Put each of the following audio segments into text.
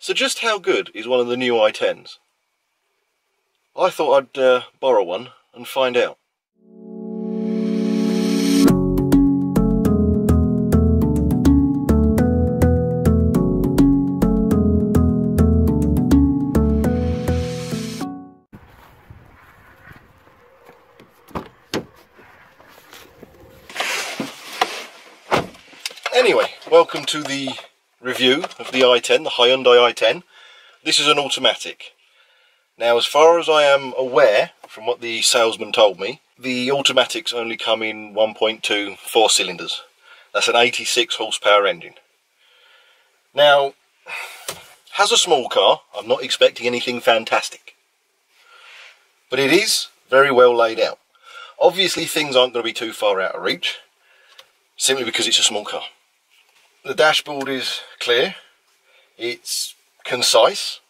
So just how good is one of the new i10s? I thought I'd borrow one and find out. Anyway, welcome to the review of the i10, the Hyundai i10. This is an automatic. Now, as far as I am aware, from what the salesman told me, the automatics only come in 1.2 4 cylinders. That's an 86 horsepower engine. Now, as a small car, I'm not expecting anything fantastic. But it is very well laid out. Obviously, things aren't going to be too far out of reach, simply because it's a small car. The dashboard is clear, it's concise,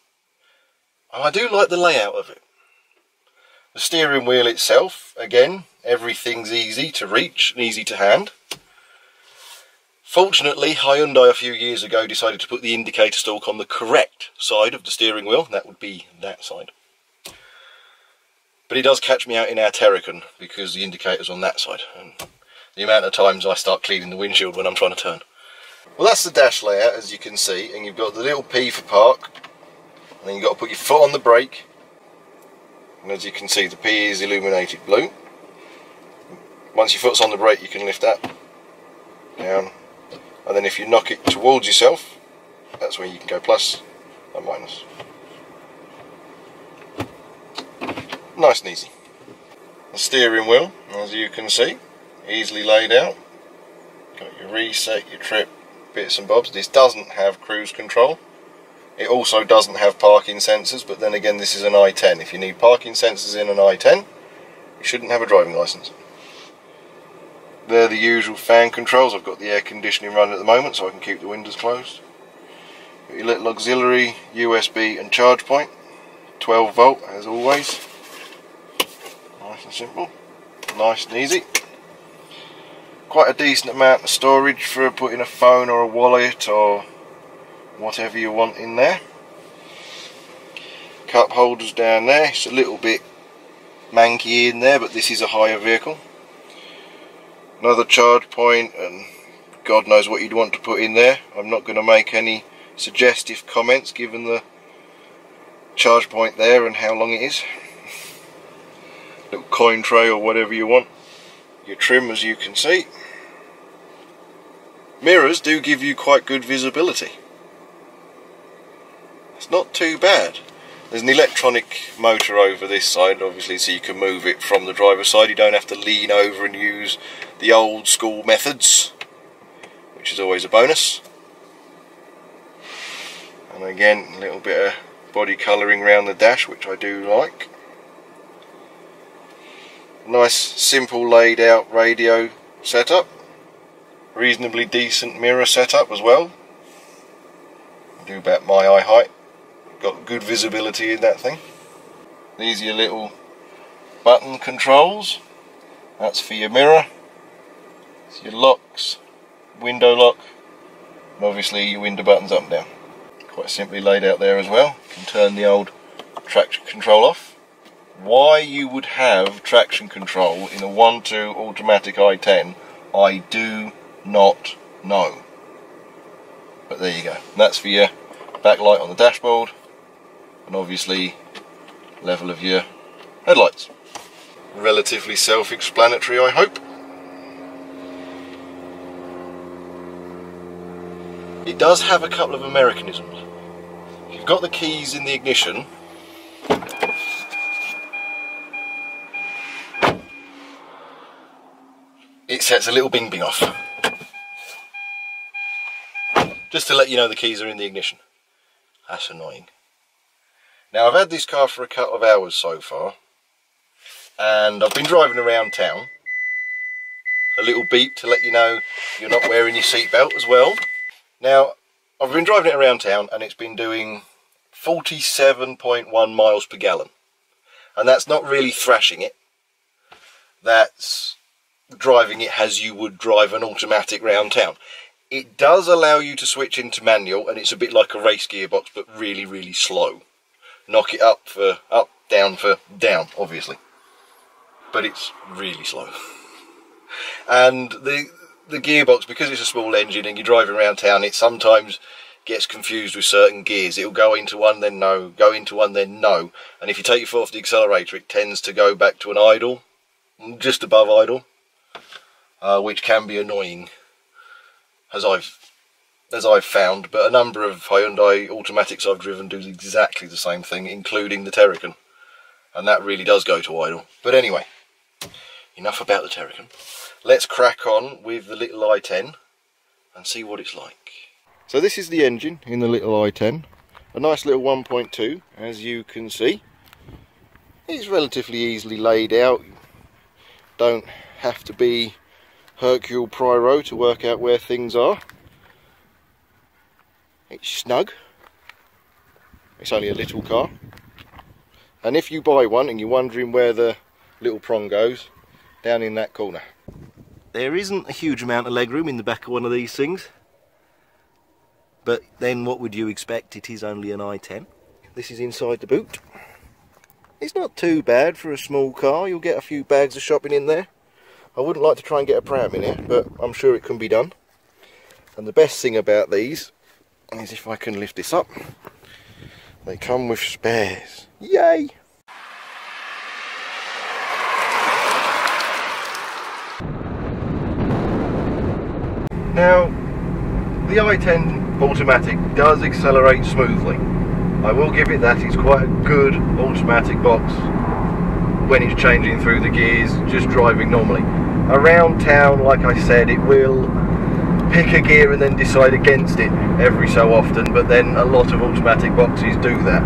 and I do like the layout of it. The steering wheel itself, again, everything's easy to reach and easy to hand. Fortunately, Hyundai a few years ago decided to put the indicator stalk on the correct side of the steering wheel, that would be that side. But it does catch me out in our Terrican because the indicator's on that side, and the amount of times I start cleaning the windshield when I'm trying to turn. Well, that's the dash layout, as you can see, and you've got the little P for park, and then you've got to put your foot on the brake, and as you can see the P is illuminated blue. Once your foot's on the brake you can lift that down, and then if you knock it towards yourself, that's where you can go plus and minus. Nice and easy. The steering wheel, as you can see, easily laid out. Got your reset, your trip, bits and bobs. This doesn't have cruise control. It also doesn't have parking sensors, but then again this is an i10. If you need parking sensors in an i10, you shouldn't have a driving licence. They're the usual fan controls. I've got the air conditioning running at the moment so I can keep the windows closed. Got your little auxiliary, USB and charge point. 12 volt as always. Nice and simple. Nice and easy. Quite a decent amount of storage for putting a phone or a wallet or whatever you want in there. Cup holders down there. It's a little bit manky in there, but this is a higher vehicle. Another charge point, and God knows what you'd want to put in there. I'm not going to make any suggestive comments given the charge point there and how long it is. Little coin tray or whatever you want. Your trim, as you can see. Mirrors do give you quite good visibility. It's not too bad. There's an electronic motor over this side, obviously, so you can move it from the driver's side. You don't have to lean over and use the old school methods, which is always a bonus. And again, a little bit of body colouring around the dash, which I do like. Nice, simple laid out radio setup. Reasonably decent mirror setup as well. Do about my eye height. Got good visibility in that thing. These are your little button controls. That's for your mirror. It's your locks, window lock, and obviously your window buttons up and down. Quite simply laid out there as well. You can turn the old traction control off. Why you would have traction control in a 1.2 automatic i10, I do not know. But there you go. That's for your backlight on the dashboard, and obviously level of your headlights. Relatively self-explanatory, I hope. It does have a couple of Americanisms. If you've got the keys in the ignition, it sets a little bing bing off. Just to let you know the keys are in the ignition. That's annoying. Now, I've had this car for a couple of hours so far, and I've been driving around town. A little beep to let you know you're not wearing your seatbelt as well. Now, I've been driving it around town and it's been doing 47.1 miles per gallon. And that's not really thrashing it. That's driving it as you would drive an automatic round town. It does allow you to switch into manual, and it's a bit like a race gearbox, but really, really slow. Knock it up for up, down for down, obviously. But it's really slow. And the gearbox, because it's a small engine and you're driving around town, it sometimes gets confused with certain gears. It'll go into one, then no, go into one, then no. And if you take your foot off the accelerator, it tends to go back to an idle, just above idle, which can be annoying, as I've found. But a number of Hyundai automatics I've driven do exactly the same thing, including the Terrican, and that really does go to idle. But anyway, enough about the Terrican. Let's crack on with the little i10 and see what it's like. So this is the engine in the little i10, a nice little 1.2, as you can see. It's relatively easily laid out. Don't have to be Hercule Poirot to work out where things are. It's snug. It's only a little car. And if you buy one and you're wondering where the little prong goes, down in that corner. There isn't a huge amount of legroom in the back of one of these things. But then what would you expect? It is only an i10. This is inside the boot. It's not too bad for a small car. You'll get a few bags of shopping in there. I wouldn't like to try and get a pram in here, but I'm sure it can be done. And the best thing about these is, if I can lift this up, they come with spares. Yay! Now, the i10 automatic does accelerate smoothly. I will give it that. It's quite a good automatic box when it's changing through the gears, just driving normally. Around town, like I said, it will pick a gear and then decide against it every so often, but then a lot of automatic boxes do that.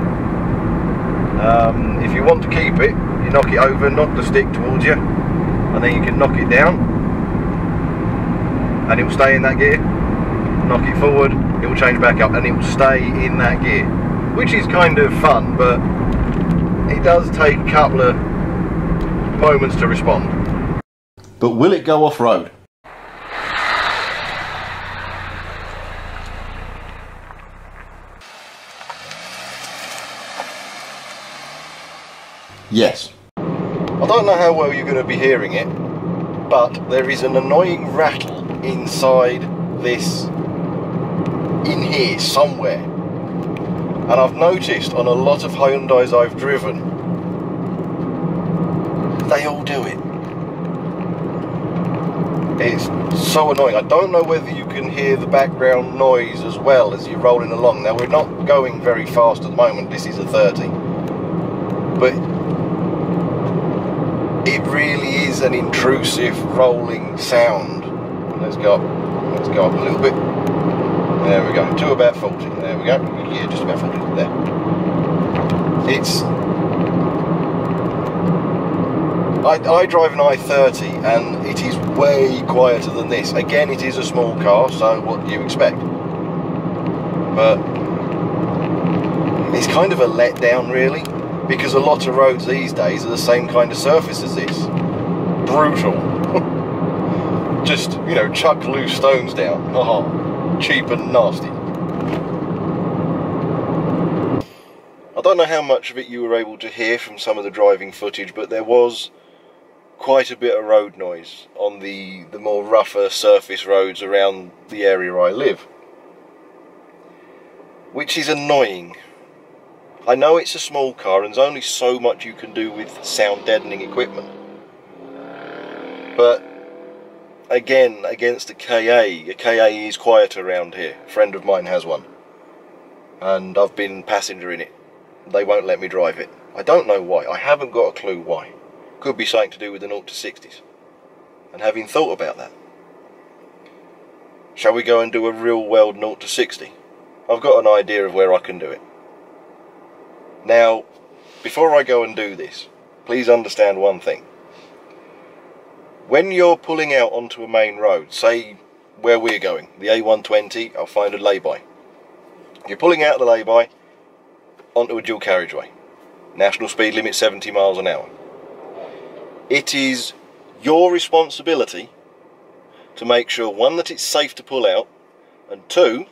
If you want to keep it, you knock it over, knock the stick towards you, and then you can knock it down and it will stay in that gear. Knock it forward, it will change back up and it will stay in that gear, which is kind of fun, but it does take a couple of moments to respond. But will it go off-road? Yes. I don't know how well you're going to be hearing it, but there is an annoying rattle inside this, in here somewhere. And I've noticed on a lot of Hyundais I've driven, they all do it. It's so annoying. I don't know whether you can hear the background noise as well as you're rolling along. Now, we're not going very fast at the moment. This is a 30. But it really is an intrusive rolling sound. Let's go up a little bit. There we go, to about 40. There we go. Yeah, just about 40 there. It's... I drive an i30 and it is way quieter than this. Again, it is a small car, so what do you expect? But it's kind of a letdown, really, because a lot of roads these days are the same kind of surface as this. Brutal. Just, you know, chuck loose stones down. Oh, cheap and nasty. I don't know how much of it you were able to hear from some of the driving footage, but there was quite a bit of road noise on the more rougher surface roads around the area I live, which is annoying. I know it's a small car and there's only so much you can do with sound deadening equipment, but again, against a KA is quieter around here. A friend of mine has one and I've been passenger in it. They won't let me drive it. I don't know why. I haven't got a clue why. Could be something to do with the 0 to 60s. And having thought about that, shall we go and do a real world 0 to 60? I've got an idea of where I can do it. Now, before I go and do this, please understand one thing. When you're pulling out onto a main road, say where we're going, the A120, I'll find a lay-by. You're pulling out the lay-by onto a dual carriageway. National speed limit 70 miles an hour. It is your responsibility to make sure, one, that it's safe to pull out, and 2,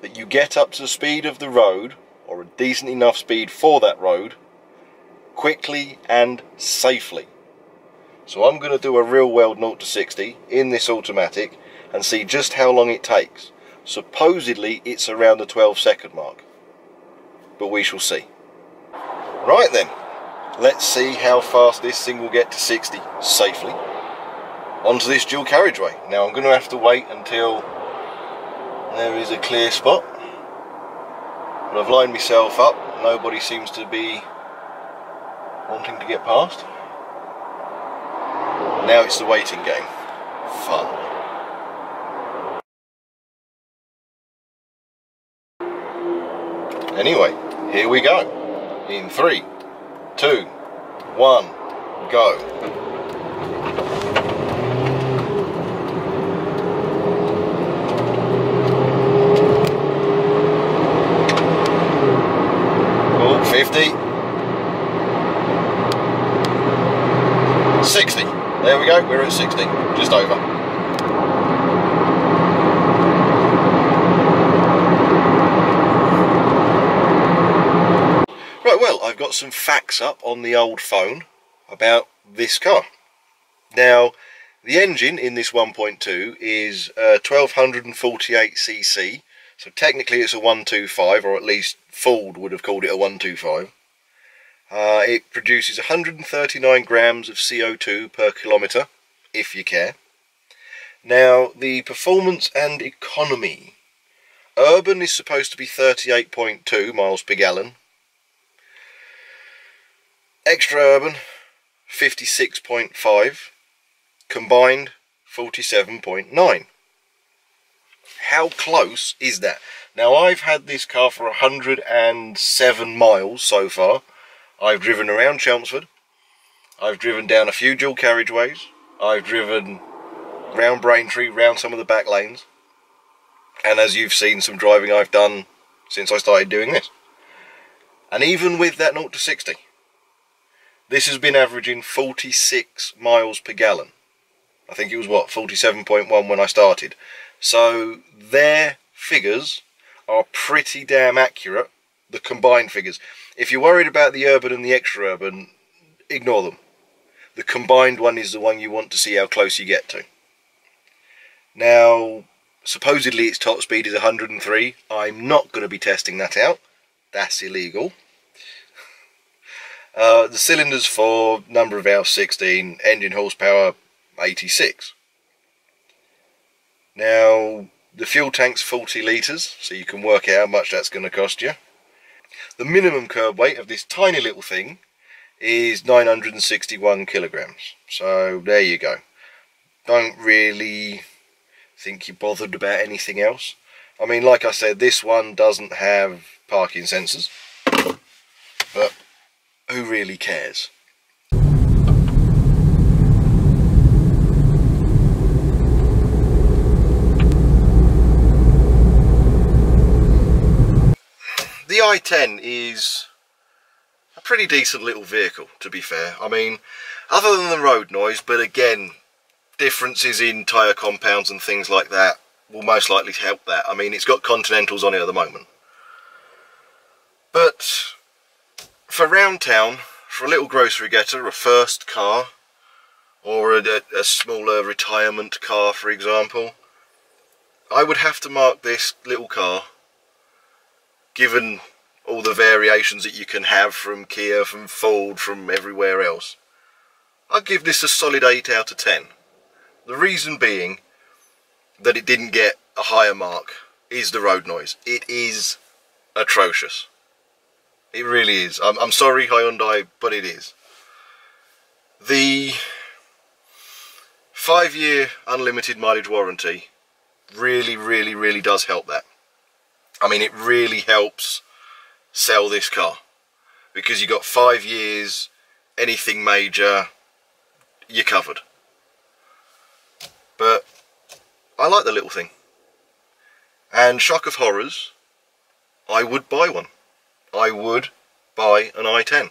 that you get up to the speed of the road, or a decent enough speed for that road, quickly and safely. So I'm going to do a real world 0 to 60 in this automatic and see just how long it takes. Supposedly it's around the 12-second mark, but we shall see. Right then, let's see how fast this thing will get to 60 safely onto this dual carriageway. Now I'm going to have to wait until there is a clear spot, but I've lined myself up. Nobody seems to be wanting to get past. Now it's the waiting game. Fun. Anyway, here we go. In 3, 2, 1, go. Oh, 50. 60. There we go, we're at 60. Just over. Right, well, I've got some facts up on the old phone about this car. Now, the engine in this 1.2 is 1248cc, so technically it's a 125, or at least Ford would have called it a 125. It produces 139 grams of CO2 per kilometre, if you care. Now, the performance and economy. Urban is supposed to be 38.2 miles per gallon. Extra urban, 56.5. Combined, 47.9. How close is that? Now, I've had this car for 107 miles so far. I've driven around Chelmsford. I've driven down a few dual carriageways. I've driven round Braintree, round some of the back lanes. And as you've seen, some driving I've done since I started doing this. And even with that 0 to 60, this has been averaging 46 miles per gallon. I think it was, what, 47.1 when I started. So their figures are pretty damn accurate, the combined figures. If you're worried about the urban and the extra urban, ignore them. The combined one is the one you want to see how close you get to. Now, supposedly its top speed is 103. I'm not going to be testing that out. That's illegal. The cylinders 4, number of valves 16, engine horsepower 86. Now, the fuel tank's 40 litres, so you can work out how much that's going to cost you. The minimum curb weight of this tiny little thing is 961 kilograms. So there you go. Don't really think you're bothered about anything else. I mean, like I said, this one doesn't have parking sensors, but who really cares? The i10 is a pretty decent little vehicle, to be fair. I mean, other than the road noise, but again, differences in tyre compounds and things like that will most likely help that. I mean, it's got Continentals on it at the moment. But for round town, for a little grocery getter, a first car, or a smaller retirement car, for example, I would have to mark this little car, given all the variations that you can have from Kia, from Ford, from everywhere else. I'd give this a solid 8 out of 10. The reason being that it didn't get a higher mark is the road noise. It is atrocious. It really is. I'm sorry, Hyundai, but it is. The 5-year unlimited mileage warranty really does help that. I mean, it really helps sell this car, because you got 5 years, anything major, you're covered. But I like the little thing, and shock of horrors, I would buy one. I would buy an i10,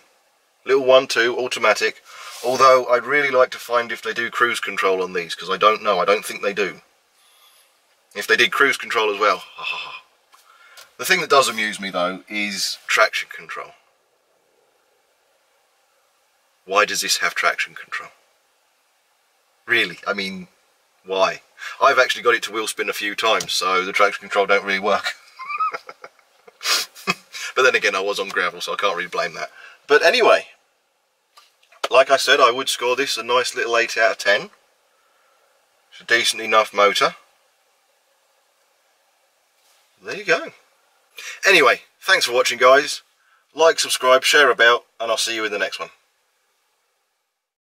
little 1.2 automatic, although I'd really like to find if they do cruise control on these, because I don't know, I don't think they do. If they did cruise control as well. The thing that does amuse me though is traction control. Why does this have traction control? Really, I mean, why? I've actually got it to wheel spin a few times, so the traction control don't really work. But then again, I was on gravel, so I can't really blame that. But anyway, like I said, I would score this a nice little 8 out of 10. It's a decent enough motor. There you go. Anyway, thanks for watching, guys. Like, subscribe, share about, and I'll see you in the next one.